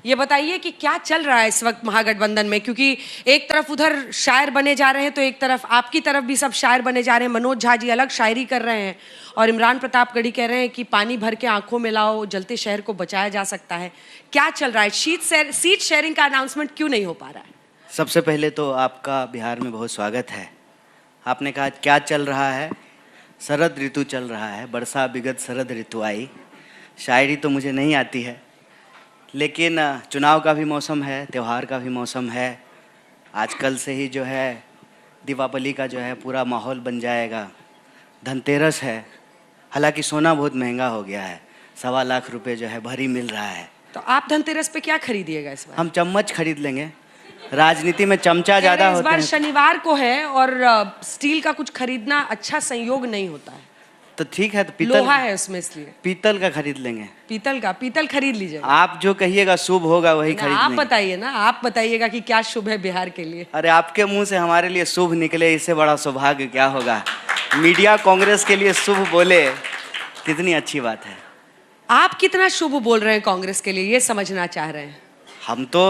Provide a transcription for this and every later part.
ये बताइए कि क्या चल रहा है इस वक्त महागठबंधन में, क्योंकि एक तरफ उधर शायर बने जा रहे हैं तो एक तरफ आपकी तरफ भी सब शायर बने जा रहे हैं। मनोज झा जी अलग शायरी कर रहे हैं और इमरान प्रतापगढ़ी कह रहे हैं कि पानी भर के आंखों में लाओ, जलते शहर को बचाया जा सकता है। क्या चल रहा है? सीट शेयरिंग का अनाउंसमेंट क्यों नहीं हो पा रहा है? सबसे पहले तो आपका बिहार में बहुत स्वागत है। आपने कहा क्या चल रहा है? शरद ऋतु चल रहा है, बरसा बिगत शरद ऋतु आई। शायरी तो मुझे नहीं आती है, लेकिन चुनाव का भी मौसम है, त्यौहार का भी मौसम है। आजकल से ही जो है दीपावली का जो है पूरा माहौल बन जाएगा। धनतेरस है, हालांकि सोना बहुत महंगा हो गया है, 1.25 लाख रुपए जो है भरी मिल रहा है। तो आप धनतेरस पे क्या खरीदिएगा इस बार? हम चम्मच खरीद लेंगे। राजनीति में चमचा ज़्यादा होते हैं। इस बार शनिवार को है और स्टील का कुछ खरीदना अच्छा संयोग नहीं होता है। तो ठीक है, तो पीतल लोहा है उसमें, इसलिए पीतल का खरीद लेंगे। पीतल खरीद लीजिए। आप जो कहिएगा शुभ होगा वही खरीद आप लेंगे। बताइए ना, आप बताइएगा कि क्या शुभ है बिहार के लिए। अरे आपके मुंह से हमारे लिए शुभ निकले, इससे बड़ा सौभाग्य क्या होगा। मीडिया कांग्रेस के लिए शुभ बोले, कितनी अच्छी बात है। आप कितना शुभ बोल रहे हैं कांग्रेस के लिए, ये समझना चाह रहे हैं। हम तो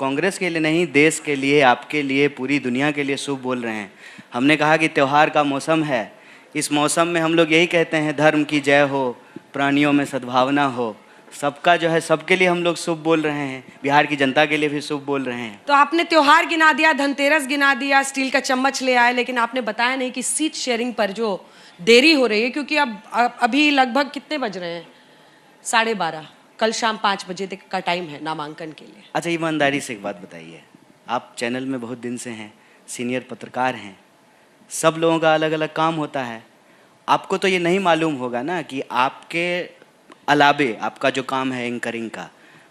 कांग्रेस के लिए नहीं, देश के लिए, आपके लिए, पूरी दुनिया के लिए शुभ बोल रहे हैं। हमने कहा कि त्यौहार का मौसम है, इस मौसम में हम लोग यही कहते हैं धर्म की जय हो, प्राणियों में सद्भावना हो। सबका जो है सबके लिए हम लोग शुभ बोल रहे हैं, बिहार की जनता के लिए भी शुभ बोल रहे हैं। तो आपने त्योहार गिना दिया, धनतेरस गिना दिया, स्टील का चम्मच ले आए, लेकिन आपने बताया नहीं कि सीट शेयरिंग पर जो देरी हो रही है, क्योंकि अब अभी लगभग कितने बज रहे हैं? 12:30। कल शाम 5 बजे तक का टाइम है नामांकन के लिए। अच्छा, ईमानदारी से एक बात बताइए, आप चैनल में बहुत दिन से हैं, सीनियर पत्रकार हैं, सब लोगों का अलग अलग काम होता है। आपको तो ये नहीं मालूम होगा ना कि आपके अलावे आपका जो काम है एंकरिंग का,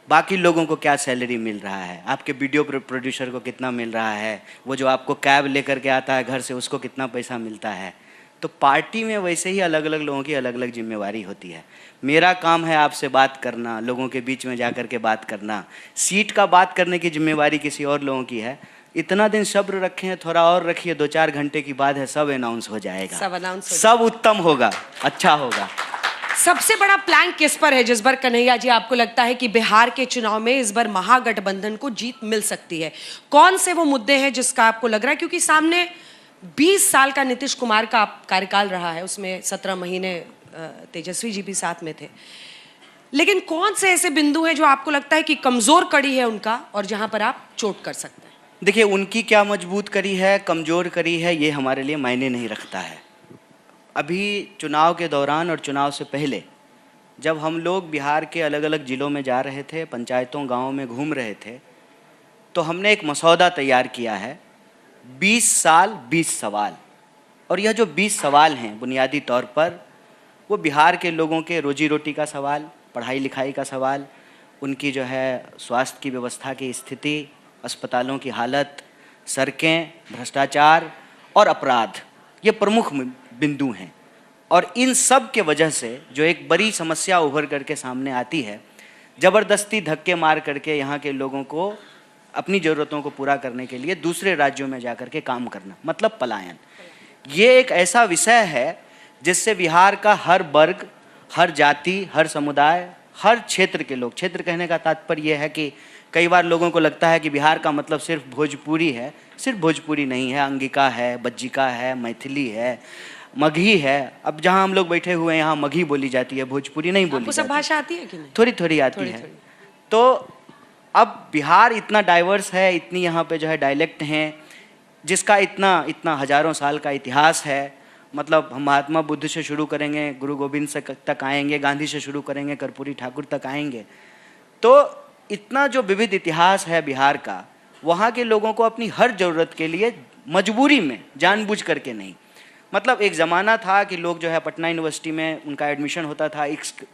बाकी लोगों को क्या सैलरी मिल रहा है, आपके वीडियो प्रोड्यूसर को कितना मिल रहा है, वो जो आपको कैब लेकर के आता है घर से उसको कितना पैसा मिलता है। तो पार्टी में वैसे ही अलग अलग लोगों की अलग अलग जिम्मेवारी होती है। मेरा काम है आपसे बात करना, लोगों के बीच में जा कर के बात करना। सीट का बात करने की जिम्मेवारी किसी और लोगों की है। इतना दिन सब्र रखे हैं, थोड़ा और रखिए, 2-4 घंटे की बाद है, सब अनाउंस हो जाएगा, सब उत्तम होगा, अच्छा होगा। सबसे बड़ा प्लान किस पर है जसबर कन्हैया जी? आपको लगता है कि बिहार के चुनाव में इस बार महागठबंधन को जीत मिल सकती है? कौन से वो मुद्दे हैं जिसका आपको लग रहा है, क्योंकि सामने 20 साल का नीतीश कुमार का कार्यकाल रहा है, उसमें 17 महीने तेजस्वी जी भी साथ में थे, लेकिन कौन से ऐसे बिंदु हैं जो आपको लगता है कि कमजोर कड़ी है उनका और जहां पर आप चोट कर सकते हैं? देखिए, उनकी क्या मजबूत कड़ी है, कमजोर कड़ी है, ये हमारे लिए मायने नहीं रखता है। अभी चुनाव के दौरान और चुनाव से पहले जब हम लोग बिहार के अलग अलग ज़िलों में जा रहे थे, पंचायतों गाँव में घूम रहे थे, तो हमने एक मसौदा तैयार किया है, 20 साल 20 सवाल। और यह जो 20 सवाल हैं बुनियादी तौर पर वो बिहार के लोगों के रोजी रोटी का सवाल, पढ़ाई लिखाई का सवाल, उनकी जो है स्वास्थ्य की व्यवस्था की स्थिति, अस्पतालों की हालत, सड़कें, भ्रष्टाचार और अपराध, ये प्रमुख बिंदु हैं। और इन सब के वजह से जो एक बड़ी समस्या उभर करके सामने आती है, ज़बरदस्ती धक्के मार करके यहाँ के लोगों को अपनी ज़रूरतों को पूरा करने के लिए दूसरे राज्यों में जा कर के काम करना, मतलब पलायन। ये एक ऐसा विषय है जिससे बिहार का हर वर्ग, हर जाति, हर समुदाय, हर क्षेत्र के लोग, क्षेत्र कहने का तात्पर्य यह है कि कई बार लोगों को लगता है कि बिहार का मतलब सिर्फ भोजपुरी है। सिर्फ भोजपुरी नहीं है, अंगिका है, बज्जिका है, मैथिली है, मगही है। अब जहाँ हम लोग बैठे हुए हैं यहाँ मगही बोली जाती है, भोजपुरी नहीं बोली जाती। सब भाषा आती है कि नहीं? थोड़ी थोड़ी आती है। तो अब बिहार इतना डाइवर्स है, इतनी यहाँ पे जो है डायलेक्ट हैं, जिसका इतना हजारों साल का इतिहास है। मतलब हम महात्मा बुद्ध से शुरू करेंगे, गुरु गोविंद से तक आएंगे, गांधी से शुरू करेंगे, कर्पूरी ठाकुर तक आएंगे। तो इतना जो विविध इतिहास है बिहार का, वहाँ के लोगों को अपनी हर ज़रूरत के लिए मजबूरी में, जानबूझ करके नहीं, मतलब एक ज़माना था कि लोग जो है पटना यूनिवर्सिटी में उनका एडमिशन होता था,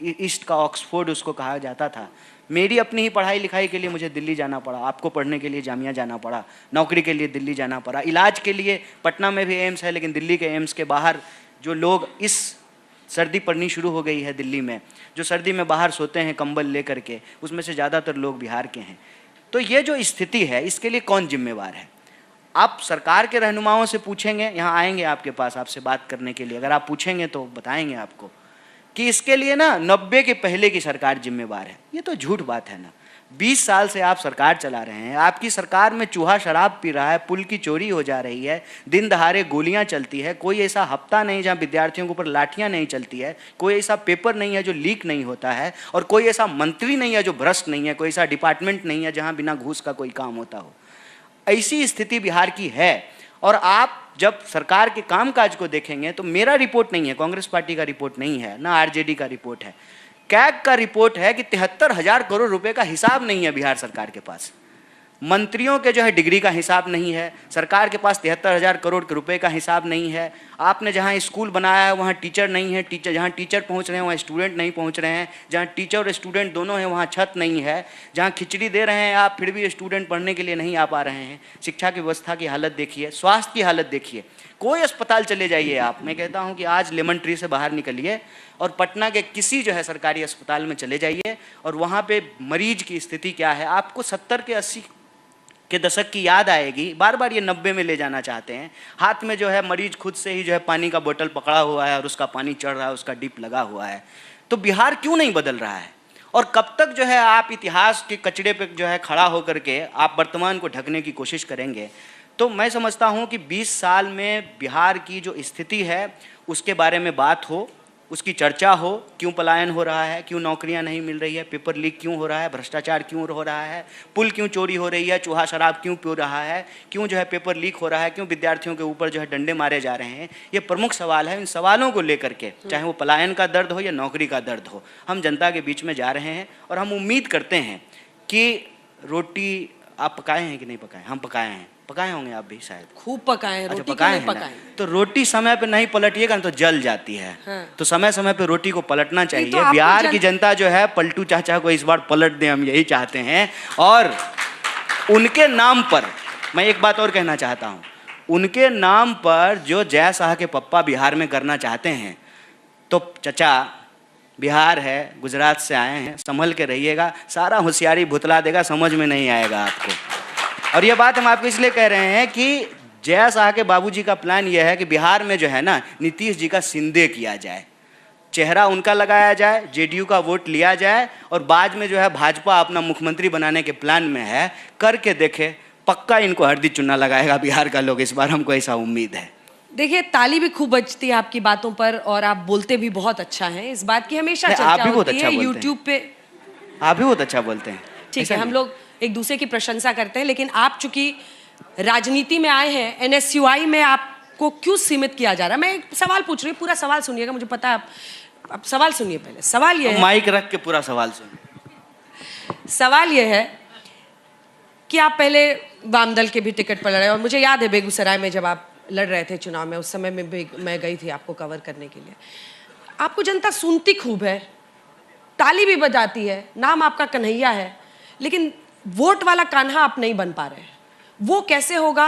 ईस्ट का ऑक्सफोर्ड उसको कहा जाता था। मेरी अपनी ही पढ़ाई लिखाई के लिए मुझे दिल्ली जाना पड़ा, आपको पढ़ने के लिए जामिया जाना पड़ा, नौकरी के लिए दिल्ली जाना पड़ा, इलाज के लिए पटना में भी एम्स है, लेकिन दिल्ली के एम्स के बाहर जो लोग, इस सर्दी पड़नी शुरू हो गई है दिल्ली में, जो सर्दी में बाहर सोते हैं कंबल लेकर के, उसमें से ज़्यादातर लोग बिहार के हैं। तो ये जो स्थिति है, इसके लिए कौन जिम्मेवार है? आप सरकार के रहनुमाओं से पूछेंगे, यहाँ आएंगे आपके पास आपसे बात करने के लिए, अगर आप पूछेंगे तो बताएंगे आपको कि इसके लिए ना 90 के पहले की सरकार जिम्मेवार है। ये तो झूठ बात है ना। 20 साल से आप सरकार चला रहे हैं, आपकी सरकार में चूहा शराब पी रहा है, पुल की चोरी हो जा रही है, दिन दहाड़े गोलियां चलती है, कोई ऐसा हफ्ता नहीं जहां विद्यार्थियों के ऊपर लाठियां नहीं चलती है, कोई ऐसा पेपर नहीं है जो लीक नहीं होता है, और कोई ऐसा मंत्री नहीं है जो भ्रष्ट नहीं है, कोई ऐसा डिपार्टमेंट नहीं है जहां बिना घूस का कोई काम होता हो। ऐसी स्थिति बिहार की है। और आप जब सरकार के कामकाज को देखेंगे तो मेरा रिपोर्ट नहीं है, कांग्रेस पार्टी का रिपोर्ट नहीं है, ना आरजेडी का रिपोर्ट है, कैग का रिपोर्ट है कि 73,000 करोड़ रुपए का हिसाब नहीं है बिहार सरकार के पास। मंत्रियों के जो है डिग्री का हिसाब नहीं है, सरकार के पास 73,000 करोड़ के रुपए का हिसाब नहीं है। आपने जहां स्कूल बनाया है वहां टीचर नहीं है, जहां टीचर पहुंच रहे हैं वहां स्टूडेंट नहीं पहुंच रहे हैं, जहां टीचर और स्टूडेंट दोनों हैं वहां छत नहीं है, जहां खिचड़ी दे रहे हैं आप फिर भी स्टूडेंट पढ़ने के लिए नहीं आ पा रहे हैं। शिक्षा की व्यवस्था की हालत देखिए, स्वास्थ्य की हालत देखिए। कोई अस्पताल चले जाइए आप, मैं कहता हूं कि आज लेमन ट्री से बाहर निकलिए और पटना के किसी जो है सरकारी अस्पताल में चले जाइए और वहाँ पे मरीज की स्थिति क्या है, आपको 70 के 80 के दशक की याद आएगी। बार बार ये 90 में ले जाना चाहते हैं। हाथ में जो है मरीज खुद से ही जो है पानी का बोतल पकड़ा हुआ है और उसका पानी चढ़ रहा है, उसका डिप लगा हुआ है। तो बिहार क्यों नहीं बदल रहा है? और कब तक जो है आप इतिहास के कचड़े पे जो है खड़ा होकर के आप वर्तमान को ढकने की कोशिश करेंगे? तो मैं समझता हूं कि 20 साल में बिहार की जो स्थिति है उसके बारे में बात हो, उसकी चर्चा हो। क्यों पलायन हो रहा है, क्यों नौकरियां नहीं मिल रही है, पेपर लीक क्यों हो रहा है, भ्रष्टाचार क्यों हो रहा है, पुल क्यों चोरी हो रही है, चूहा शराब क्यों पी रहा है, क्यों जो है पेपर लीक हो रहा है, क्यों विद्यार्थियों के ऊपर जो है डंडे मारे जा रहे हैं। ये प्रमुख सवाल है। इन सवालों को लेकर के, चाहे वो पलायन का दर्द हो या नौकरी का दर्द हो, हम जनता के बीच में जा रहे हैं और हम उम्मीद करते हैं कि रोटी आप पकाए हैं कि नहीं पकाए? हम पकाए हैं। पकाए होंगे आप भी शायद। खूब पकाए हैं। अच्छा, रोटी पकाए क्यों हैं नहीं ना? पकाए? तो रोटी समय पे नहीं पलटिएगा ना तो जल जाती है। हाँ। तो समय समय पे रोटी को पलटना चाहिए। तो आपको बिहार की जनता जो है पलटू चाचा को इस बार पलट दे, हम यही चाहते हैं। और उनके नाम पर मैं एक बात और कहना चाहता हूँ, उनके नाम पर जो जय शाह के पप्पा बिहार में करना चाहते हैं, तो चचा बिहार है, गुजरात से आए हैं, संभल के रहिएगा, सारा होशियारी भुतला देगा, समझ में नहीं आएगा आपको। और ये बात हम आपको इसलिए कह रहे हैं कि जय शाह के बाबूजी का प्लान ये है कि बिहार में जो है ना नीतीश जी का सिंदे किया जाए, चेहरा उनका लगाया जाए, जेडीयू का वोट लिया जाए और बाद में जो है भाजपा अपना मुख्यमंत्री बनाने के प्लान में है। करके देखे, पक्का इनको हरदी चुना लगाएगा बिहार का लोग इस बार, हमको ऐसा उम्मीद है। देखिए, ताली भी खूब बजती है आपकी बातों पर और आप बोलते भी बहुत अच्छा है। इस बात की हमेशा आप चर्चा भी बहुत होती अच्छा है बोलते हैं। यूट्यूब पे। आप भी बहुत अच्छा बोलते हैं। ठीक ऐसा है, हम नहीं? लोग एक दूसरे की प्रशंसा करते हैं, लेकिन आप चूंकि राजनीति में आए हैं, एनएसयूआई में आपको क्यों सीमित किया जा रहा है? मैं एक सवाल पूछ रही हूँ, पूरा सवाल सुनिएगा, मुझे पता है आप सवाल सुनिए। पहले सवाल ये है, माइक रख के पूरा सवाल सुनिए। सवाल ये है कि आप पहले वाम दल के भी टिकट पर लड़े और मुझे याद है बेगूसराय में जब आप लड़ रहे थे चुनाव में, उस समय में मैं गई थी आपको कवर करने के लिए। आपको जनता सुनती खूब है, ताली भी बजाती है, नाम आपका कन्हैया है, लेकिन वोट वाला कान्हा आप नहीं बन पा रहे हैं। वो कैसे होगा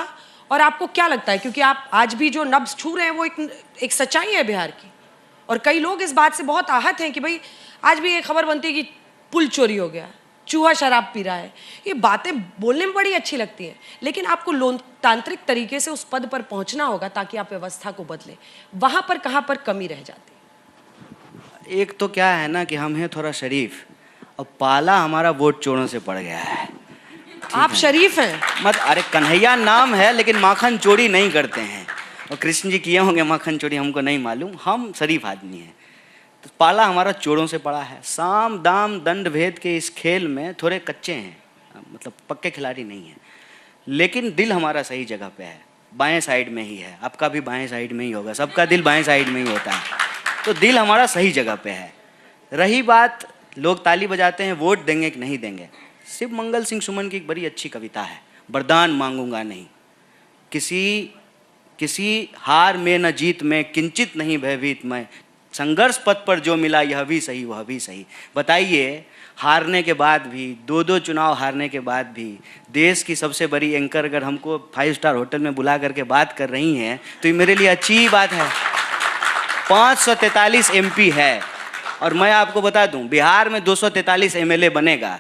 और आपको क्या लगता है? क्योंकि आप आज भी जो नब्ज छू रहे हैं वो एक सच्चाई है बिहार की, और कई लोग इस बात से बहुत आहत हैं कि भाई आज भी ये खबर बनती है कि पुल चोरी हो गया, चूहा शराब पी रहा है। ये बातें बोलने में बड़ी अच्छी लगती हैं, लेकिन आपको लोकतांत्रिक तरीके से उस पद पर पहुंचना होगा ताकि आप व्यवस्था को बदलें। वहां पर कहां पर कमी रह जाती? एक तो क्या है ना कि हम हैं थोड़ा शरीफ, और पाला हमारा वोट चोरों से पड़ गया है। आप शरीफ हैं मत, अरे कन्हैया नाम है लेकिन माखन चोरी नहीं करते हैं, और कृष्ण जी किए होंगे माखन चोरी, हमको नहीं मालूम, हम शरीफ आदमी हैं। तो पाला हमारा चोरों से पड़ा है। साम दाम दंड भेद के इस खेल में थोड़े कच्चे हैं, मतलब पक्के खिलाड़ी नहीं हैं, लेकिन दिल हमारा सही जगह पे है, बाएं साइड में ही है। आपका भी बाएं साइड में ही होगा, सबका दिल बाएं साइड में ही होता है। तो दिल हमारा सही जगह पे है। रही बात लोग ताली बजाते हैं वोट देंगे कि नहीं देंगे, शिव मंगल सिंह सुमन की एक बड़ी अच्छी कविता है, वरदान मांगूंगा नहीं, किसी हार में न जीत में, किंचित नहीं भयभीत मैं, संघर्ष पथ पर जो मिला यह भी सही वह भी सही। बताइए, हारने के बाद भी, 2-2 चुनाव हारने के बाद भी, देश की सबसे बड़ी एंकर अगर हमको 5 स्टार होटल में बुला करके बात कर रही हैं तो ये मेरे लिए अच्छी बात है। 543 MP है, और मैं आपको बता दूं बिहार में 243 MLA बनेगा।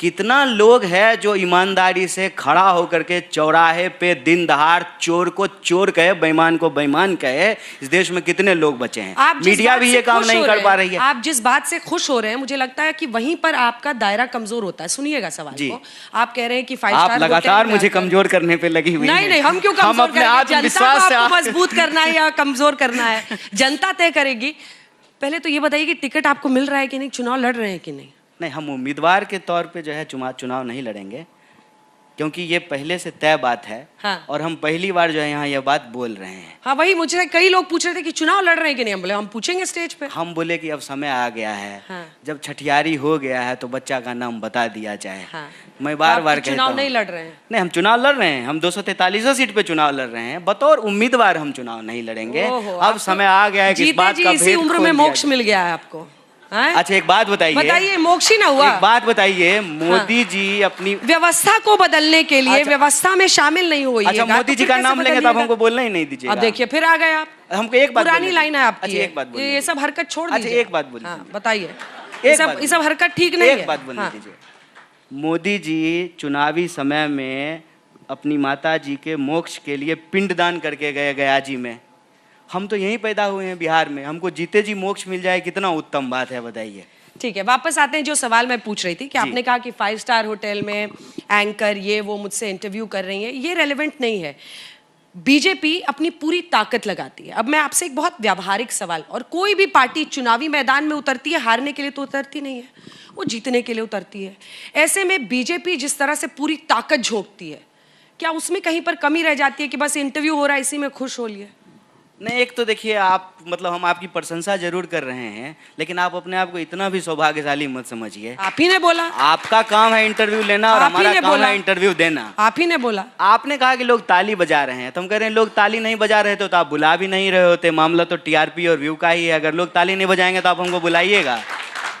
कितना लोग है जो ईमानदारी से खड़ा होकर के चौराहे पे दिन दहाड़ चोर को चोर कहे, बेईमान को बेईमान कहे। इस देश में कितने लोग बचे हैं। मीडिया भी ये काम नहीं कर पा रही है। आप जिस बात से खुश हो रहे हैं, मुझे लगता है कि वहीं पर आपका दायरा कमजोर होता है। सुनिएगा सवाल को। आप कह रहे हैं कि 5 स्टार आप लगातार मुझे कमजोर करने पे लगी हुई नहीं नहीं, हम क्यों कमजोर, हम अपने आत्मविश्वास से मजबूत करना है या कमजोर करना है जनता तय करेगी। पहले तो ये बताइए कि टिकट आपको मिल रहा है कि नहीं, चुनाव लड़ रहे हैं कि नहीं? नहीं, हम उम्मीदवार के तौर पे जो है चुनाव नहीं लड़ेंगे, क्योंकि ये पहले से तय बात है। हाँ। और हम पहली बार जो है यहाँ ये बात बोल रहे हैं। हाँ, वही मुझे कई लोग पूछ रहे थे कि चुनाव लड़ रहे हैं कि नहीं। हम बोले हम पूछेंगे स्टेज पे। हम बोले कि अब समय आ गया है। हाँ। जब छठियारी हो गया है तो बच्चा का नाम बता दिया जाए। हाँ। मैं बार बार कहता हूँ चुनाव नहीं लड़ रहे हैं। नहीं, हम चुनाव लड़ रहे हैं। हम 243 सीट पे चुनाव लड़ रहे हैं। बतौर उम्मीदवार हम चुनाव नहीं लड़ेंगे। अब समय आ गया है कि इस बात का इसी उम्र में मोक्ष मिल गया है आपको। अच्छा, एक बात बताइए, मोक्ष ही ना हुआ। एक बात बताइए, मोदी जी अपनी व्यवस्था को बदलने के लिए व्यवस्था में शामिल नहीं हुई। अच्छा, मोदी जी का नाम लेंगे तब हमको बोलना ही नहीं दीजिएगा। अब देखिए फिर आ गए आप। हमको एक बात पुरानी लाइन है आपकी। अच्छा, एक बात बोलिए। ये सब हरकत छोड़ दीजिए। अच्छा, एक बात बोलिए। बताइए, ये सब हरकत ठीक नहीं है। एक बात बोलने दीजिए। मोदी जी चुनावी समय में अपनी माता जी के मोक्ष के लिए पिंडदान करके गए गया जी में। हम तो यहीं पैदा हुए हैं बिहार में, हमको जीते जी मोक्ष मिल जाए, कितना उत्तम बात है, बताइए। ठीक है, वापस आते हैं जो सवाल मैं पूछ रही थी कि आपने कहा कि 5 स्टार होटल में एंकर ये वो मुझसे इंटरव्यू कर रही हैं, ये रेलेवेंट नहीं है। बीजेपी अपनी पूरी ताकत लगाती है। अब मैं आपसे एक बहुत व्यावहारिक सवाल, और कोई भी पार्टी चुनावी मैदान में उतरती है हारने के लिए तो उतरती नहीं है, वो जीतने के लिए उतरती है। ऐसे में बीजेपी जिस तरह से पूरी ताकत झोंकती है, क्या उसमें कहीं पर कमी रह जाती है कि बस इंटरव्यू हो रहा है इसी में खुश हो लिए? नहीं, एक तो देखिए, आप मतलब हम आपकी प्रशंसा जरूर कर रहे हैं, लेकिन आप अपने आप को इतना भी सौभाग्यशाली मत समझिए। आप ही ने बोला। आपका काम है इंटरव्यू लेना और हमारा काम है इंटरव्यू देना। आप ही ने बोला। आपने कहा कि लोग ताली बजा रहे हैं, तो हम कह रहे हैं लोग ताली नहीं बजा रहे तो आप बुला भी नहीं रहे होते। मामला तो टीआरपी और व्यू का ही है। अगर लोग ताली नहीं बजाएंगे तो आप हमको बुलाइएगा।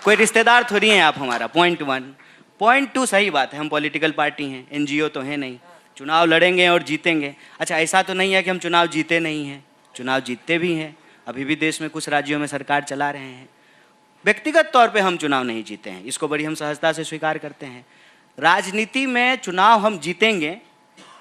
कोई रिश्तेदार थोड़ी हैं आप हमारा। पॉइंट 1। पॉइंट 2, सही बात है, हम पॉलिटिकल पार्टी हैं, एनजीओ तो है नहीं। चुनाव लड़ेंगे और जीतेंगे। अच्छा, ऐसा तो नहीं है कि हम चुनाव जीते नहीं हैं, चुनाव जीतते भी हैं। अभी भी देश में कुछ राज्यों में सरकार चला रहे हैं। व्यक्तिगत तौर पे हम चुनाव नहीं जीते हैं, इसको बड़ी हम सहजता से स्वीकार करते हैं। राजनीति में चुनाव हम जीतेंगे,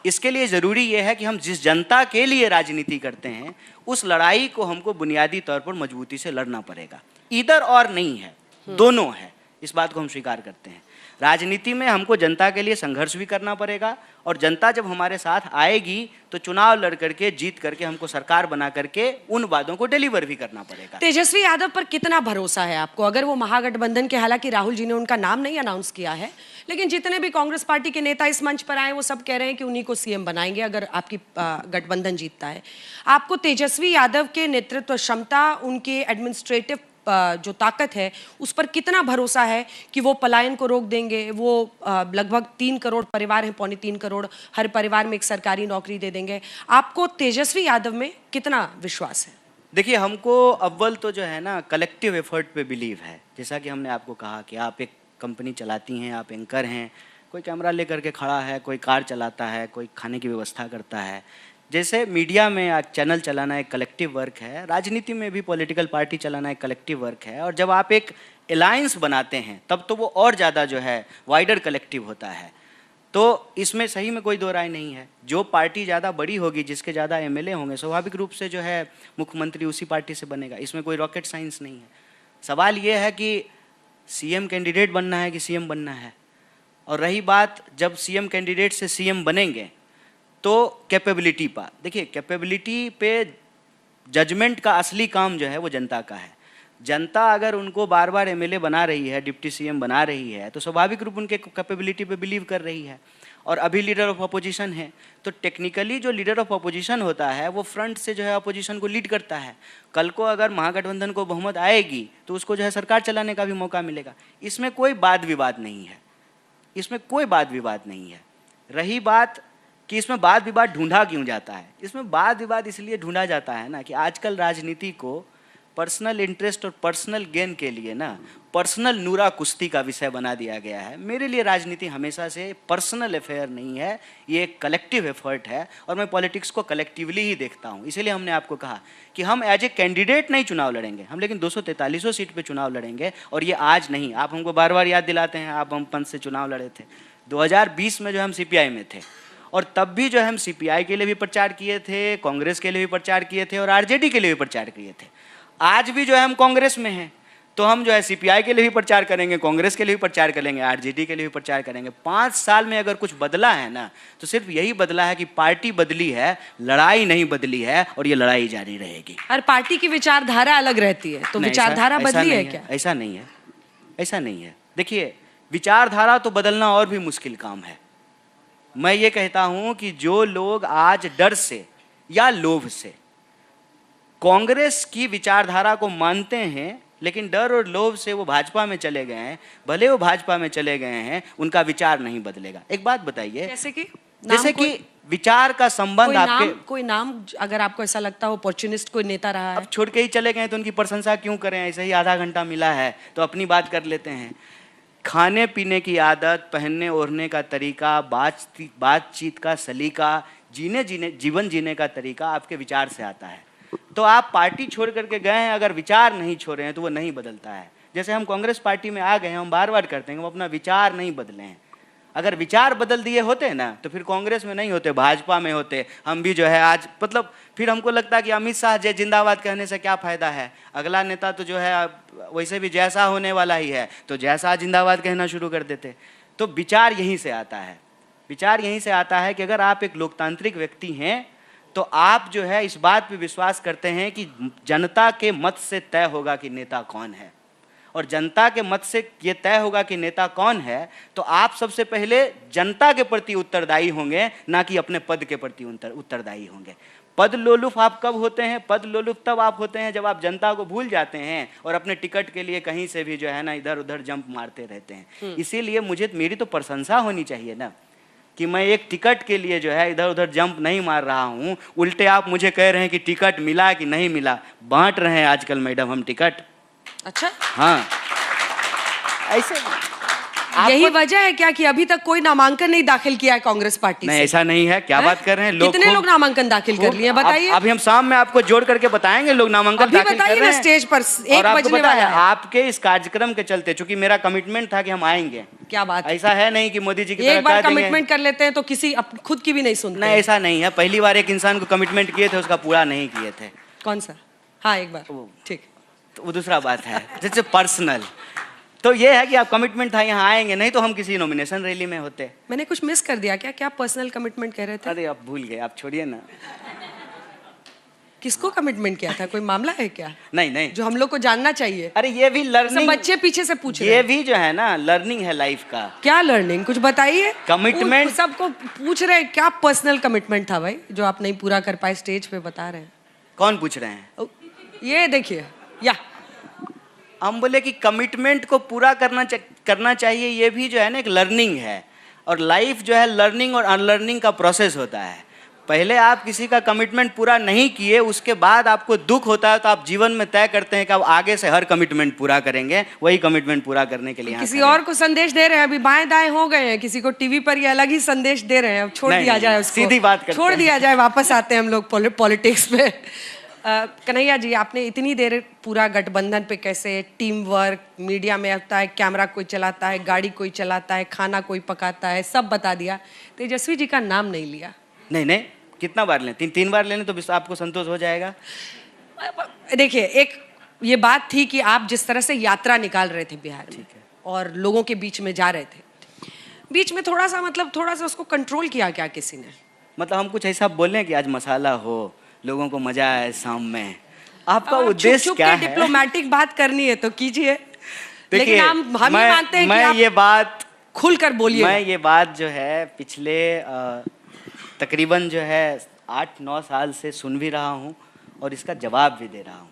इसके लिए ज़रूरी ये है कि हम जिस जनता के लिए राजनीति करते हैं उस लड़ाई को हमको बुनियादी तौर पर मजबूती से लड़ना पड़ेगा। इधर और नहीं है, दोनों है, इस बात को हम स्वीकार करते हैं। राजनीति में हमको जनता के लिए संघर्ष भी करना पड़ेगा, और जनता जब हमारे साथ आएगी तो चुनाव लड़ करके जीत करके हमको सरकार बना करके उन वादों को डिलीवर भी करना पड़ेगा। तेजस्वी यादव पर कितना भरोसा है आपको? अगर वो महागठबंधन के, हालांकि राहुल जी ने उनका नाम नहीं अनाउंस किया है, लेकिन जितने भी कांग्रेस पार्टी के नेता इस मंच पर आए वो सब कह रहे हैं कि उन्हीं को सीएम बनाएंगे अगर आपकी गठबंधन जीतता है। आपको तेजस्वी यादव के नेतृत्व क्षमता, उनके एडमिनिस्ट्रेटिव जो ताकत है उस पर कितना भरोसा है कि वो पलायन को रोक देंगे? वो लगभग 3 करोड़ परिवार हैं, 2.25 करोड़, हर परिवार में एक सरकारी नौकरी दे देंगे। आपको तेजस्वी यादव में कितना विश्वास है? देखिए, हमको अव्वल तो जो है ना कलेक्टिव एफर्ट पे बिलीव है। जैसा कि हमने आपको कहा कि आप एक कंपनी चलाती हैं, आप एंकर हैं, कोई कैमरा लेकर के खड़ा है, कोई कार चलाता है, कोई खाने की व्यवस्था करता है। जैसे मीडिया में चैनल चलाना एक कलेक्टिव वर्क है, राजनीति में भी पॉलिटिकल पार्टी चलाना एक कलेक्टिव वर्क है। और जब आप एक अलायंस बनाते हैं तब तो वो और ज़्यादा जो है वाइडर कलेक्टिव होता है। तो इसमें सही में कोई दो राय नहीं है। जो पार्टी ज़्यादा बड़ी होगी, जिसके ज़्यादा एमएलए होंगे, स्वाभाविक रूप से जो है मुख्यमंत्री उसी पार्टी से बनेगा। इसमें कोई रॉकेट साइंस नहीं है। सवाल ये है कि सीएम कैंडिडेट बनना है कि सीएम बनना है। और रही बात, जब सीएम कैंडिडेट से सीएम बनेंगे तो कैपेबिलिटी पर, देखिए कैपेबिलिटी पे जजमेंट का असली काम जो है वो जनता का है। जनता अगर उनको बार बार एमएलए बना रही है, डिप्टी सीएम बना रही है, तो स्वाभाविक रूप उनके कैपेबिलिटी पे बिलीव कर रही है। और अभी लीडर ऑफ अपोजिशन है, तो टेक्निकली जो लीडर ऑफ अपोजिशन होता है वो फ्रंट से जो है अपोजिशन को लीड करता है। कल को अगर महागठबंधन को बहुमत आएगी तो उसको जो है सरकार चलाने का भी मौका मिलेगा। इसमें कोई वाद विवाद नहीं है, इसमें कोई वाद विवाद नहीं है। रही बात कि इसमें वाद विवाद ढूंढा क्यों जाता है, इसमें वाद विवाद इसलिए ढूंढा जाता है ना कि आजकल राजनीति को पर्सनल इंटरेस्ट और पर्सनल गेन के लिए ना पर्सनल नूरा कुश्ती का विषय बना दिया गया है। मेरे लिए राजनीति हमेशा से पर्सनल अफेयर नहीं है, ये एक कलेक्टिव एफर्ट है और मैं पॉलिटिक्स को कलेक्टिवली ही देखता हूँ। इसीलिए हमने आपको कहा कि हम एज ए कैंडिडेट नहीं चुनाव लड़ेंगे, हम लेकिन 243 सीट पे चुनाव लड़ेंगे। और ये आज नहीं, आप हमको बार बार याद दिलाते हैं, आप हम पंच से चुनाव लड़े थे 2020 में जो हम सीपीआई में थे, और तब भी जो हम सीपीआई के लिए भी प्रचार किए थे, कांग्रेस के लिए भी प्रचार किए थे और आरजेडी के लिए भी प्रचार किए थे। आज भी जो है हम कांग्रेस में हैं तो हम जो है सीपीआई के लिए भी प्रचार करेंगे, कांग्रेस के लिए भी प्रचार करेंगे, आरजेडी के लिए भी प्रचार करेंगे। 5 साल में अगर कुछ बदला है ना तो सिर्फ यही बदला है कि पार्टी बदली है, लड़ाई नहीं बदली है और ये लड़ाई जारी रहेगी। हर पार्टी की विचारधारा अलग रहती है, तो विचारधारा बदली है क्या? ऐसा नहीं है, ऐसा नहीं है। देखिए, विचारधारा तो बदलना और भी मुश्किल काम है। मैं ये कहता हूं कि जो लोग आज डर से या लोभ से कांग्रेस की विचारधारा को मानते हैं लेकिन डर और लोभ से वो भाजपा में चले गए हैं, भले वो भाजपा में चले गए हैं, उनका विचार नहीं बदलेगा। एक बात बताइए, जैसे कि विचार का संबंध आपके कोई नाम अगर आपको ऐसा लगता हो अपॉर्चुनिस्ट कोई नेता रहा है, अब छोड़ के ही चले गए तो उनकी प्रशंसा क्यों करें? ऐसे ही आधा घंटा मिला है तो अपनी बात कर लेते हैं। खाने पीने की आदत, पहनने ओढ़ने का तरीका, बातचीत का सलीका, जीवन जीने का तरीका आपके विचार से आता है। तो आप पार्टी छोड़ करके गए हैं, अगर विचार नहीं छोड़े हैं तो वो नहीं बदलता है। जैसे हम कांग्रेस पार्टी में आ गए हैं, हम बार बार करते हैं, हम अपना विचार नहीं बदले हैं। अगर विचार बदल दिए होते ना तो फिर कांग्रेस में नहीं होते, भाजपा में होते। हम भी जो है आज मतलब फिर हमको लगता है कि अमित शाह जय जिंदाबाद कहने से क्या फायदा है, अगला नेता तो जो है वैसे भी जैसा होने वाला ही है, तो जैसा जिंदाबाद कहना शुरू कर देते। तो विचार यहीं से आता है, विचार यहीं से आता है कि अगर आप एक लोकतांत्रिक व्यक्ति हैं तो आप जो है इस बात पे विश्वास करते हैं कि जनता के मत से तय होगा कि नेता कौन है, और जनता के मत से ये तय होगा कि नेता कौन है तो आप सबसे पहले जनता के प्रति उत्तरदायी होंगे, ना कि अपने पद के प्रति उत्तरदायी होंगे। पद लोलुप आप कब होते हैं? पद लोलुप तब आप होते हैं जब आप जनता को भूल जाते हैं और अपने टिकट के लिए कहीं से भी जो है ना इधर उधर जंप मारते रहते हैं। इसीलिए मेरी तो प्रशंसा होनी चाहिए ना कि मैं एक टिकट के लिए जो है इधर उधर जंप नहीं मार रहा हूँ। उल्टे आप मुझे कह रहे हैं कि टिकट मिला कि नहीं मिला। बांट रहे हैं आजकल मैडम हम टिकट। अच्छा, हाँ, ऐसे यही वजह है क्या कि अभी तक कोई नामांकन नहीं दाखिल किया है कांग्रेस पार्टी नहीं से? ऐसा नहीं है, क्या बात कर रहे हैं? कितने लोग नामांकन दाखिल कर लिए बताइए। अभी हम शाम में आपको जोड़ करके बताएंगे लोग नामांकन दाखिल कर रहे हैं स्टेज पर 1 बजने वाला है। आपके इस कार्यक्रम के चलते, चूंकि मेरा कमिटमेंट था कि हम आएंगे। क्या बात, ऐसा है नहीं कि मोदी जी की एक बार कमिटमेंट कर लेते हैं तो किसी खुद की भी नहीं सुनते। नहीं, ऐसा नहीं है। पहली बार एक इंसान को कमिटमेंट किए थे, उसका पूरा नहीं किए थे। कौन सा? हाँ, एक बार, ठीक। तो वो दूसरा बात है, जैसे पर्सनल। तो ये है कि आप कमिटमेंट था यहाँ आएंगे, नहीं तो हम किसी नॉमिनेशन रैली में होते। मैंने कुछ मिस कर दिया क्या? क्या पर्सनल कमिटमेंट कह रहे थे? अरे आप भूल गए, आप छोड़िए ना। किसको कमिटमेंट किया था? कोई मामला है क्या? नहीं नहीं, जो हम लोग को जानना चाहिए। अरे ये भी लर्निंग, बच्चे पीछे से पूछ रहे ये हैं। भी जो है ना लर्निंग है लाइफ का। क्या लर्निंग? कुछ बताइए। कमिटमेंट सबको पूछ रहे हैं, क्या पर्सनल कमिटमेंट था भाई जो आप नहीं पूरा कर पाए? स्टेज पे बता रहे हैं। कौन पूछ रहे हैं? ये देखिए, या हम बोले कि कमिटमेंट को पूरा करना चाहिए। ये भी जो है ना एक लर्निंग है, और लाइफ जो है लर्निंग और अनलर्निंग का प्रोसेस होता है। पहले आप किसी का कमिटमेंट पूरा नहीं किए, उसके बाद आपको दुख होता है तो आप जीवन में तय करते हैं कि आप आगे से हर कमिटमेंट पूरा करेंगे। वही कमिटमेंट पूरा करने के लिए किसी और को संदेश दे रहे हैं, अभी बाएं दाएं हो गए हैं, किसी को टीवी पर ये अलग ही संदेश दे रहे हैं। छोड़ दिया जाए उसको, सीधी बात करते छोड़ दिया जाए। वापस आते हैं हम लोग पॉलिटिक्स में। कन्हैया जी, आपने इतनी देर पूरा गठबंधन पे कैसे टीम वर्क, मीडिया में आता है, कैमरा कोई चलाता है, गाड़ी कोई चलाता है, खाना कोई पकाता है, सब बता दिया। तेजस्वी जी का नाम नहीं लिया। नहीं, कितना बार लें? 3 बार लेने तो आपको संतोष हो जाएगा। देखिए, एक ये बात थी कि आप जिस तरह से यात्रा निकाल रहे थे बिहार में और लोगों के बीच में जा रहे थे, बीच में थोड़ा सा उसको कंट्रोल किया क्या किसी ने? मतलब हम कुछ ऐसा बोलें कि आज मसाला हो, लोगों को मजा आए शाम में। आपका उद्देश्य क्या है? डिप्लोमेटिक बात करनी है तो कीजिए, लेकिन हम ये मानते हैं कि आप ये बात खुलकर बोलिए। मैं ये बात जो है पिछले तकरीबन जो है 8-9 साल से सुन भी रहा हूँ और इसका जवाब भी दे रहा हूँ,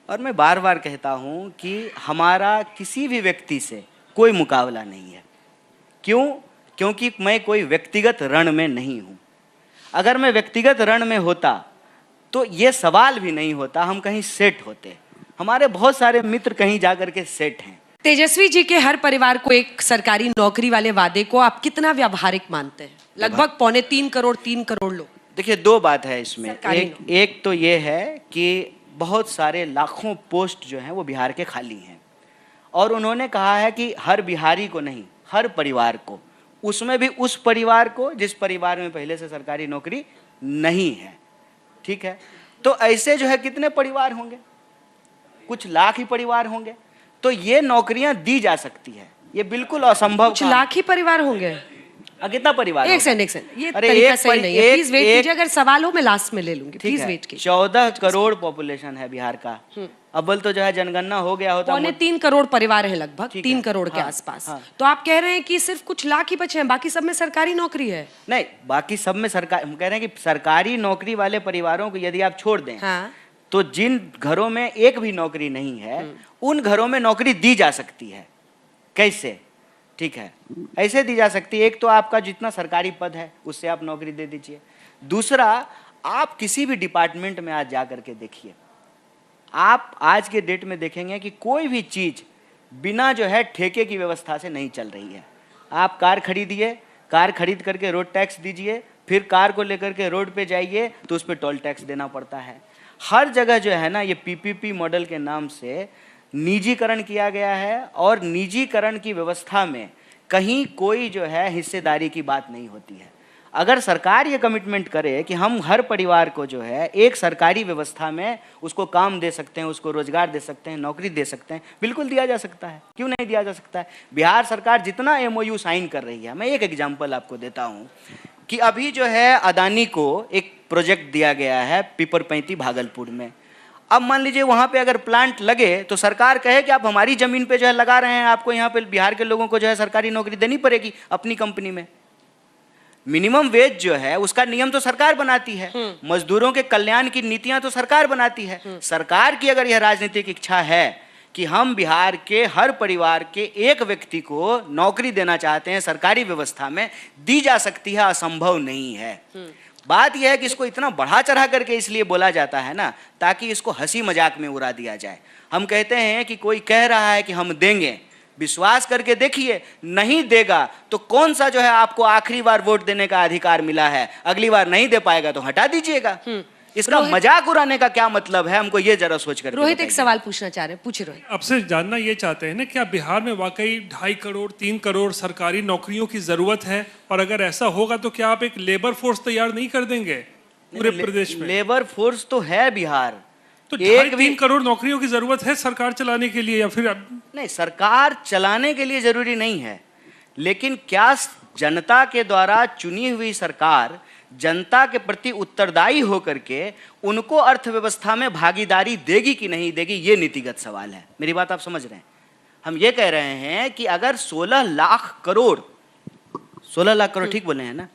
और मैं बार बार कहता हूँ कि हमारा किसी भी व्यक्ति से कोई मुकाबला नहीं है। क्यों? क्योंकि मैं कोई व्यक्तिगत रण में नहीं हूँ। अगर मैं व्यक्तिगत रण में होता तो ये सवाल भी नहीं होता, हम कहीं सेट होते। हमारे बहुत सारे मित्र कहीं जा करके सेट हैं। तेजस्वी जी के हर परिवार को एक सरकारी नौकरी वाले वादे को आप कितना व्यावहारिक मानते हैं? लगभग 3.25 करोड़ लोग। देखिए, दो बात है इसमें। सरकारी एक तो ये है कि बहुत सारे लाखों पोस्ट जो हैं वो बिहार के खाली हैं, और उन्होंने कहा है कि हर बिहारी को नहीं, हर परिवार को, उसमें भी उस परिवार को जिस परिवार में पहले से सरकारी नौकरी नहीं है। ठीक है, तो ऐसे जो है कितने परिवार होंगे? कुछ लाख ही परिवार होंगे। तो ये नौकरियां दी जा सकती है, ये बिल्कुल असंभव कुछ लाख ही परिवार होंगे। कितना परिवार? एक सेकंड, ये अरे तरीका एक सही नहीं है। प्लीज वेट कीजिए, अगर सवाल हो मैं लास्ट में ले लूंगी। प्लीज वेट कीजिए। 14 करोड़ पॉपुलेशन है बिहार का। अव्वल तो जो है जनगणना हो गया होता। 3.25 करोड़ परिवार है, लगभग 3 करोड़ के हाँ, आसपास। हाँ। तो आप कह रहे हैं कि सिर्फ कुछ लाख ही बचे हैं, बाकी सब में सरकारी नौकरी है? नहीं, बाकी सब में सरकार, हम कह रहे हैं कि सरकारी नौकरी वाले परिवारों को यदि आप छोड़ दें, हाँ। तो जिन घरों में एक भी नौकरी नहीं है उन घरों में नौकरी दी जा सकती है। कैसे? ठीक है, ऐसे दी जा सकती है। एक तो आपका जितना सरकारी पद है उससे आप नौकरी दे दीजिए। दूसरा, आप किसी भी डिपार्टमेंट में आज जा करके देखिए, आप आज के डेट में देखेंगे कि कोई भी चीज बिना जो है ठेके की व्यवस्था से नहीं चल रही है। आप कार खरीदिए, कार खरीद करके रोड टैक्स दीजिए, फिर कार को लेकर के रोड पे जाइए तो उस पर टोल टैक्स देना पड़ता है। हर जगह जो है ना, ये पीपीपी मॉडल के नाम से निजीकरण किया गया है, और निजीकरण की व्यवस्था में कहीं कोई जो है हिस्सेदारी की बात नहीं होती है। अगर सरकार ये कमिटमेंट करे कि हम हर परिवार को जो है एक सरकारी व्यवस्था में उसको काम दे सकते हैं, उसको रोजगार दे सकते हैं, नौकरी दे सकते हैं, बिल्कुल दिया जा सकता है। क्यों नहीं दिया जा सकता है? बिहार सरकार जितना एमओयू साइन कर रही है, मैं एक एग्जाम्पल आपको देता हूँ कि अभी जो है अदानी को एक प्रोजेक्ट दिया गया है पीपरपैंती भागलपुर में। अब मान लीजिए वहाँ पे अगर प्लांट लगे तो सरकार कहे कि आप हमारी ज़मीन पे जो है लगा रहे हैं, आपको यहाँ पे बिहार के लोगों को जो है सरकारी नौकरी देनी पड़ेगी अपनी कंपनी में। मिनिमम वेज जो है उसका नियम तो सरकार बनाती है, मजदूरों के कल्याण की नीतियां तो सरकार बनाती है। सरकार की अगर यह राजनीतिक इच्छा है कि हम बिहार के हर परिवार के एक व्यक्ति को नौकरी देना चाहते हैं सरकारी व्यवस्था में, दी जा सकती है, असंभव नहीं है। बात यह है कि इसको इतना बढ़ा चढ़ा करके इसलिए बोला जाता है ना, ताकि इसको हंसी मजाक में उड़ा दिया जाए। हम कहते हैं कि कोई कह रहा है कि हम देंगे, विश्वास करके देखिए, नहीं देगा तो कौन सा जो है आपको आखिरी बार वोट देने का अधिकार मिला है, अगली बार नहीं दे पाएगा तो हटा दीजिएगा। इसका मजाक उड़ाने का क्या मतलब है, हमको ये जरा सोच कर। रोहित एक सवाल पूछना चाह रहे हैं, पूछिए रोहित। आपसे जानना ये चाहते हैं ना, क्या बिहार में वाकई 2.5 करोड़ 3 करोड़ सरकारी नौकरियों की जरूरत है? और अगर ऐसा होगा तो क्या आप एक लेबर फोर्स तैयार नहीं कर देंगे पूरे प्रदेश में? लेबर फोर्स तो है बिहार, तो 2.5-3 करोड़ नौकरियों की जरूरत है सरकार चलाने के लिए, या फिर नहीं, सरकार चलाने के लिए जरूरी नहीं है, लेकिन क्या जनता के द्वारा चुनी हुई सरकार जनता के प्रति उत्तरदायी होकर के उनको अर्थव्यवस्था में भागीदारी देगी कि नहीं देगी, ये नीतिगत सवाल है। मेरी बात आप समझ रहे हैं? हम ये कह रहे हैं कि अगर 16 लाख करोड़ ठीक बोले हैं ना?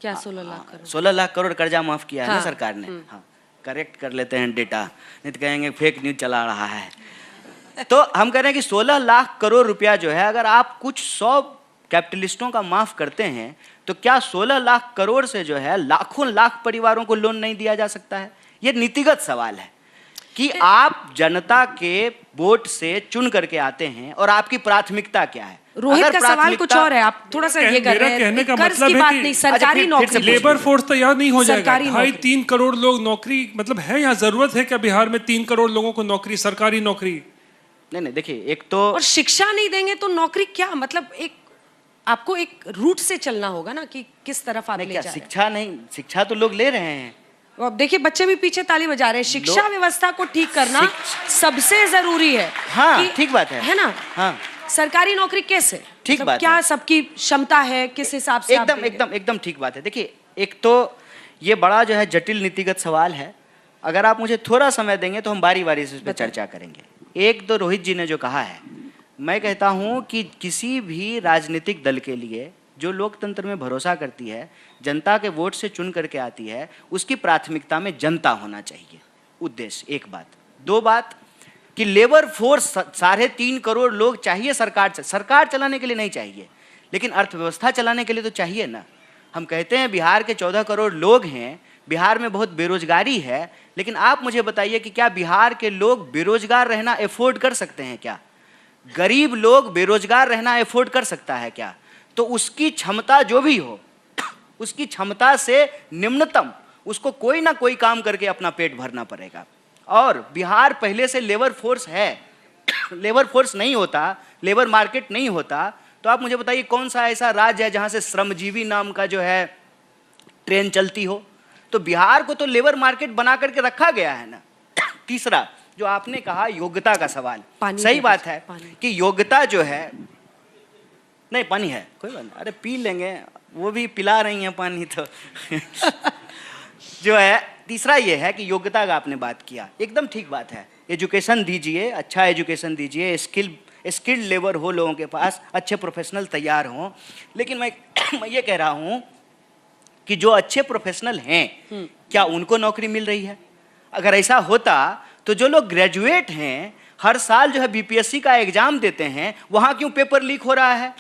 क्या 16 लाख करोड़? 16 लाख करोड़ कर्जा माफ किया है हाँ, ना सरकार ने। हाँ, करेक्ट कर लेते हैं डेटा, नहीं तो कहेंगे फेक न्यूज चला रहा है। तो हम कह रहे हैं कि 16 लाख करोड़ रुपया जो है अगर आप कुछ 100 कैपिटलिस्टों का माफ करते हैं तो क्या 16 लाख करोड़ से जो है लाखों लाख परिवारों को लोन नहीं दिया जा सकता है? ये नीतिगत सवाल है कि आप जनता के वोट से चुन करके आते हैं और आपकी प्राथमिकता क्या है। रोहित का सवाल कुछ और है, आप थोड़ा सा ये कर रहे हैं। कहने का कर्ज मतलब की है बात कि नहीं, सरकारी नौकरी, लेबर फोर्स तैयार नहीं हो जाएगा। सरकारी 2.5-3 करोड़ लोग नौकरी, मतलब है यहाँ जरूरत है क्या बिहार में 3 करोड़ लोगों को नौकरी, सरकारी नौकरी? नहीं, देखिए, एक तो और शिक्षा नहीं देंगे तो नौकरी क्या, मतलब एक आपको एक रूट से चलना होगा ना कि किस तरफ आप ले जा रहे हैं। शिक्षा नहीं, शिक्षा तो लोग ले रहे हैं। अब देखिए बच्चे भी पीछे ताली बजा रहे हैं। शिक्षा व्यवस्था को ठीक करना सबसे जरूरी है। हाँ, ठीक बात है ना? हाँ, सरकारी नौकरी कैसे, ठीक बात क्या है। सबकी क्षमता है, किस हिसाब से एकदम ठीक बात है। देखिए, एक तो ये बड़ा जो है जटिल नीतिगत सवाल है। अगर आप मुझे थोड़ा समय देंगे तो हम बारी बारी से इस पर चर्चा करेंगे। एक तो रोहित जी ने जो कहा है, मैं कहता हूं कि किसी भी राजनीतिक दल के लिए जो लोकतंत्र में भरोसा करती है, जनता के वोट से चुन करके आती है, उसकी प्राथमिकता में जनता होना चाहिए, उद्देश्य। एक बात। दो बात कि लेबर फोर्स 3.5 करोड़ लोग चाहिए सरकार चलाने के लिए नहीं चाहिए, लेकिन अर्थव्यवस्था चलाने के लिए तो चाहिए ना। हम कहते हैं बिहार के 14 करोड़ लोग हैं बिहार में बहुत बेरोजगारी है, लेकिन आप मुझे बताइए कि क्या बिहार के लोग बेरोजगार रहना अफोर्ड कर सकते हैं क्या? गरीब लोग बेरोजगार रहना अफोर्ड कर सकता है क्या? तो उसकी क्षमता जो भी हो, उसकी क्षमता से निम्नतम उसको कोई ना कोई काम करके अपना पेट भरना पड़ेगा। और बिहार पहले से लेबर फोर्स है, लेबर फोर्स नहीं होता, लेबर मार्केट नहीं होता, तो आप मुझे बताइए कौन सा ऐसा राज्य है जहां से श्रमजीवी नाम का जो है ट्रेन चलती हो? तो बिहार को तो लेबर मार्केट बना करके रखा गया है ना। तीसरा जो आपने कहा योग्यता का सवाल, सही बात है कि योग्यता जो है, नहीं पानी है कोई बात नहीं, अरे पी लेंगे, वो भी पिला रही हैं पानी तो जो है तीसरा ये है कि योग्यता का आपने बात किया, एकदम ठीक बात है। एजुकेशन दीजिए, अच्छा एजुकेशन दीजिए, स्किल्ड लेबर हो लोगों के पास, अच्छे प्रोफेशनल तैयार हों। लेकिन मैं ये कह रहा हूँ कि जो अच्छे प्रोफेशनल हैं क्या उनको नौकरी मिल रही है? अगर ऐसा होता तो जो लोग ग्रेजुएट हैं, हर साल जो है बीपीएससी का एग्जाम देते हैं, वहाँ क्यों पेपर लीक हो रहा है?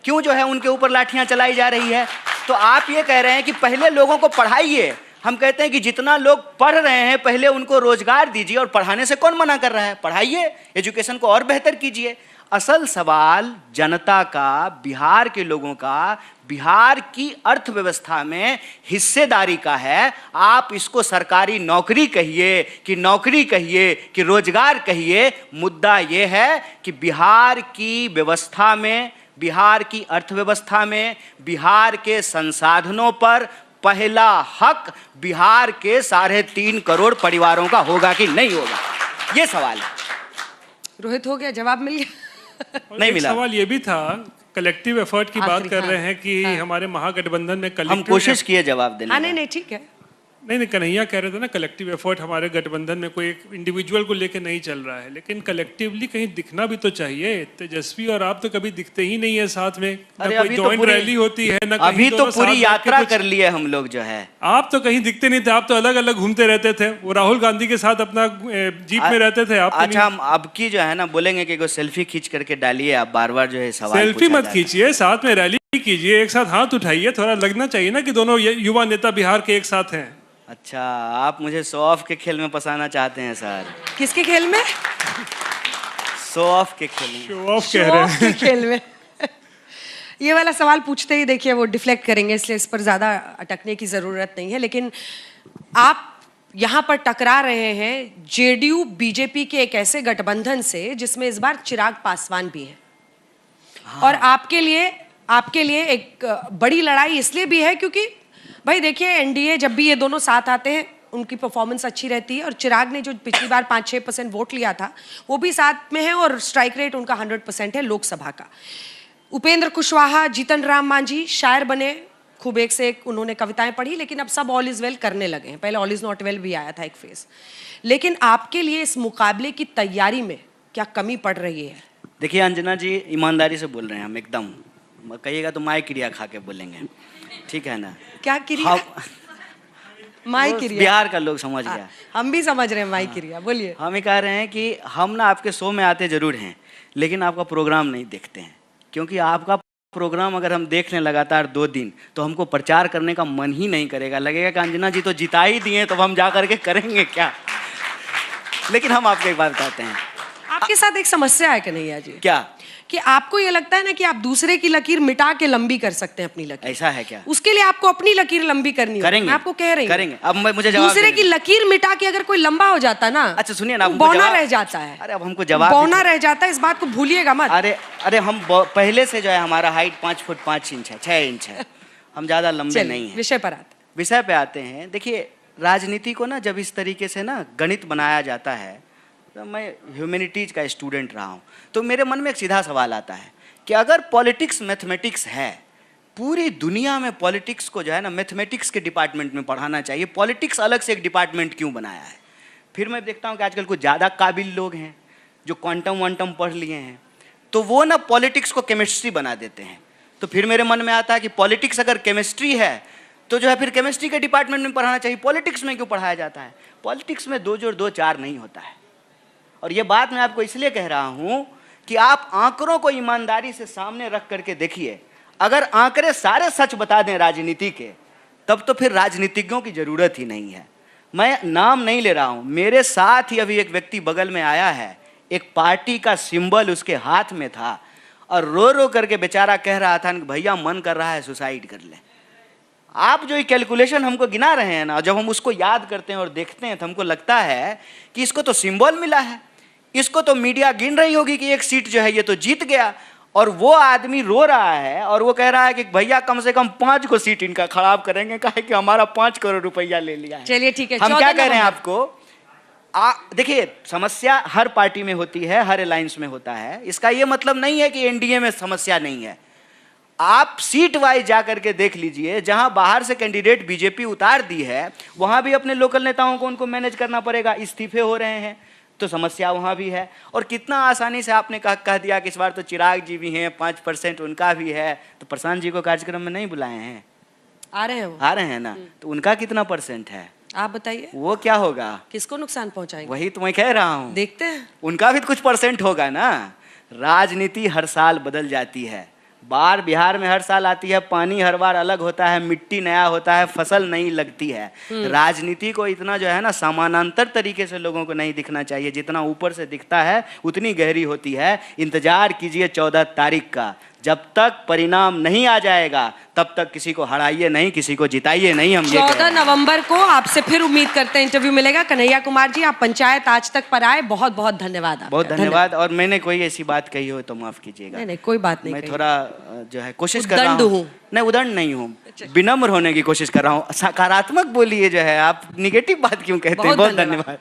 क्यों जो है उनके ऊपर लाठियाँ चलाई जा रही है? तो आप ये कह रहे हैं कि पहले लोगों को पढ़ाइए। हम कहते हैं कि जितना लोग पढ़ रहे हैं पहले उनको रोजगार दीजिए, और पढ़ाने से कौन मना कर रहा है? पढ़ाइए, एजुकेशन को और बेहतर कीजिए। असल सवाल जनता का, बिहार के लोगों का, बिहार की अर्थव्यवस्था में हिस्सेदारी का है। आप इसको सरकारी नौकरी कहिए कि नौकरी कहिए कि रोजगार कहिए, मुद्दा यह है कि बिहार की व्यवस्था में, बिहार की अर्थव्यवस्था में, बिहार के संसाधनों पर पहला हक बिहार के 3.5 करोड़ परिवारों का होगा कि नहीं होगा, ये सवाल है। रोहित हो गया, जवाब मिल गया? नहीं मिला। सवाल ये भी था, कलेक्टिव एफर्ट की बात कर रहे हैं कि हमारे महागठबंधन में हम कोशिश किए जवाब देने नहीं नहीं ठीक है। नहीं, कन्हैया कह रहे थे ना कलेक्टिव एफर्ट हमारे गठबंधन में कोई एक इंडिविजुअल को लेके नहीं चल रहा है, लेकिन कलेक्टिवली कहीं दिखना भी तो चाहिए। तेजस्वी और आप तो कभी दिखते ही नहीं है साथ में, ना कोई जॉइंट रैली होती है, ना अभी तो पूरी यात्रा कर लिए हम लोग जो है। आप तो कहीं दिखते नहीं थे, आप तो अलग अलग घूमते रहते थे। वो राहुल गांधी के साथ अपना जीप में रहते थे आप। अच्छा, हम अब की जो है ना बोलेंगे कि कोई सेल्फी खींच करके डालिए, आप बार बार जो है सवाल सेल्फी मत खींचिए, साथ में रैली कीजिए, एक साथ हाथ उठाइए, थोड़ा लगना चाहिए ना कि दोनों युवा नेता बिहार के एक साथ हैं। अच्छा, आप मुझे शो ऑफ के खेल में फंसाना चाहते हैं सर? किसके खेल में? शो ऑफ के खेल में। शो ऑफ कह रहे हैं। खेल में ये वाला सवाल पूछते ही देखिए वो डिफ्लेक्ट करेंगे, इसलिए इस पर ज्यादा अटकने की जरूरत नहीं है। लेकिन आप यहाँ पर टकरा रहे हैं जेडीयू बीजेपी के एक ऐसे गठबंधन से जिसमें इस बार चिराग पासवान भी है। और आपके लिए एक बड़ी लड़ाई इसलिए भी है क्योंकि भाई देखिए, एनडीए जब भी ये दोनों साथ आते हैं उनकी परफॉर्मेंस अच्छी रहती है, और चिराग ने जो पिछली बार 5-6% वोट लिया था वो भी साथ में है, और स्ट्राइक रेट उनका 100% है लोकसभा का। उपेंद्र कुशवाहा, जीतन राम मांझी शायर बने, खूब एक से एक उन्होंने कविताएं पढ़ी, लेकिन अब सब ऑल इज वेल करने लगे हैं। पहले ऑल इज नॉट वेल भी आया था एक फेज। लेकिन आपके लिए इस मुकाबले की तैयारी में क्या कमी पड़ रही है? देखिए अंजना जी, ईमानदारी से बोल रहे हैं हम, एकदम कहिएगा तो माय क्रिया खा के बोलेंगे, ठीक है ना? क्या क्रिया? माई क्रिया बिहार का लोग समझ गया। हम भी समझ रहे हैं माई क्रिया। बोलिए। हम ये कह रहे हैं कि हम ना आपके शो में आते जरूर हैं, लेकिन आपका प्रोग्राम नहीं देखते हैं, क्योंकि आपका प्रोग्राम अगर हम देख लें लगातार 2 दिन तो हमको प्रचार करने का मन ही नहीं करेगा। लगेगा कि अंजना जी तो जिता ही दिए, तो हम जा करके करेंगे क्या? लेकिन हम आपको एक बात बताते हैं, आपके साथ एक समस्या है कन्हैया जी। क्या? कि आपको ये लगता है ना कि आप दूसरे की लकीर मिटा के लंबी कर सकते हैं अपनी लकीर। ऐसा है क्या? उसके लिए आपको अपनी लकीर लंबी करनी होगी। करेंगे, मैं आपको कह रही हूं। करेंगे। अब मुझे जवाब दूसरे की लकीर मिटा के अगर कोई लंबा हो जाता ना, अच्छा सुनिए ना, बौना रह जाता है। अरे अब हमको जवाब बौना रह जाता है, इस बात को भूलिएगा मत। अरे हम पहले से जो है हमारा हाइट 5 फुट 5 इंच है, 6 इंच है, हम ज्यादा लंबे नहीं है। विषय पे आते हैं। देखिए, राजनीति को ना जब इस तरीके से ना गणित बनाया जाता है, तो मैं ह्यूमैनिटीज का स्टूडेंट रहा हूँ, तो मेरे मन में एक सीधा सवाल आता है कि अगर पॉलिटिक्स मैथमेटिक्स है, पूरी दुनिया में पॉलिटिक्स को जो है ना मैथमेटिक्स के डिपार्टमेंट में पढ़ाना चाहिए, पॉलिटिक्स अलग से एक डिपार्टमेंट क्यों बनाया है? फिर मैं देखता हूँ कि आजकल कुछ ज़्यादा काबिल लोग हैं जो क्वांटम वांटम पढ़ लिए हैं, तो वो ना पॉलिटिक्स को केमिस्ट्री बना देते हैं। तो फिर मेरे मन में आता है कि पॉलिटिक्स अगर केमिस्ट्री है तो जो है फिर केमिस्ट्री के डिपार्टमेंट में पढ़ाना चाहिए, पॉलिटिक्स में क्यों पढ़ाया जाता है? पॉलिटिक्स में 2 जोड़ 2 4 नहीं होता है। और ये बात मैं आपको इसलिए कह रहा हूँ कि आप आंकड़ों को ईमानदारी से सामने रख करके देखिए। अगर आंकड़े सारे सच बता दें राजनीति के, तब तो फिर राजनीतिज्ञों की जरूरत ही नहीं है। मैं नाम नहीं ले रहा हूं, मेरे साथ ही अभी एक व्यक्ति बगल में आया है, एक पार्टी का सिंबल उसके हाथ में था और रो रो करके बेचारा कह रहा था कि भैया मन कर रहा है सुसाइड कर ले। आप जो ये कैलकुलेशन हमको गिना रहे हैं ना, जब हम उसको याद करते हैं और देखते हैं तो हमको लगता है कि इसको तो सिंबल मिला है, इसको तो मीडिया गिन रही होगी कि एक सीट जो है ये तो जीत गया, और वो आदमी रो रहा है और वो कह रहा है कि भैया कम से कम 5 को सीट इनका खराब करेंगे, काहे कि हमारा 5 करोड़ रुपया ले लिया है। चलिए ठीक है, हम क्या कह रहे हैं आपको, देखिए समस्या हर पार्टी में होती है, हर अलायंस में होता है। इसका ये मतलब नहीं है कि एनडीए में समस्या नहीं है। आप सीट वाइज जा करके देख लीजिए, जहां बाहर से कैंडिडेट बीजेपी उतार दी है वहां भी अपने लोकल नेताओं को उनको मैनेज करना पड़ेगा, इस्तीफे हो रहे हैं तो समस्या वहां भी है। और कितना आसानी से आपने कह दिया कि इस बार तो चिराग जी भी हैं, 5% उनका भी है, तो प्रशांत जी को कार्यक्रम में नहीं बुलाए हैं? आ रहे हैं वो, आ रहे हैं ना, तो उनका कितना % है आप बताइए, वो क्या होगा, किसको नुकसान पहुंचाएंगे? वही तो मैं कह रहा हूँ, देखते हैं। उनका भी कुछ % होगा ना। राजनीति हर साल बदल जाती है, बाढ़ बिहार में हर साल आती है, पानी हर बार अलग होता है, मिट्टी नया होता है, फसल नहीं लगती है। राजनीति को इतना जो है ना समानांतर तरीके से लोगों को नहीं दिखना चाहिए, जितना ऊपर से दिखता है उतनी गहरी होती है। इंतजार कीजिए 14 तारीख का, जब तक परिणाम नहीं आ जाएगा तब तक किसी को हराइए नहीं, किसी को जिताइए नहीं। हम 14 नवंबर को आपसे फिर उम्मीद करते हैं इंटरव्यू मिलेगा। कन्हैया कुमार जी, आप पंचायत आज तक पर आए, बहुत बहुत धन्यवाद आपका। बहुत धन्यवाद। और मैंने कोई ऐसी बात कही हो तो माफ कीजिएगा। नहीं, कोई बात नहीं, मैं कही। थोड़ा जो है कोशिश कर रहा हूँ, नहीं उदंड नहीं हूँ, विनम्र होने की कोशिश कर रहा हूँ। सकारात्मक बोलिए, जो है आप निगेटिव बात क्यों कहते हैं। बहुत धन्यवाद।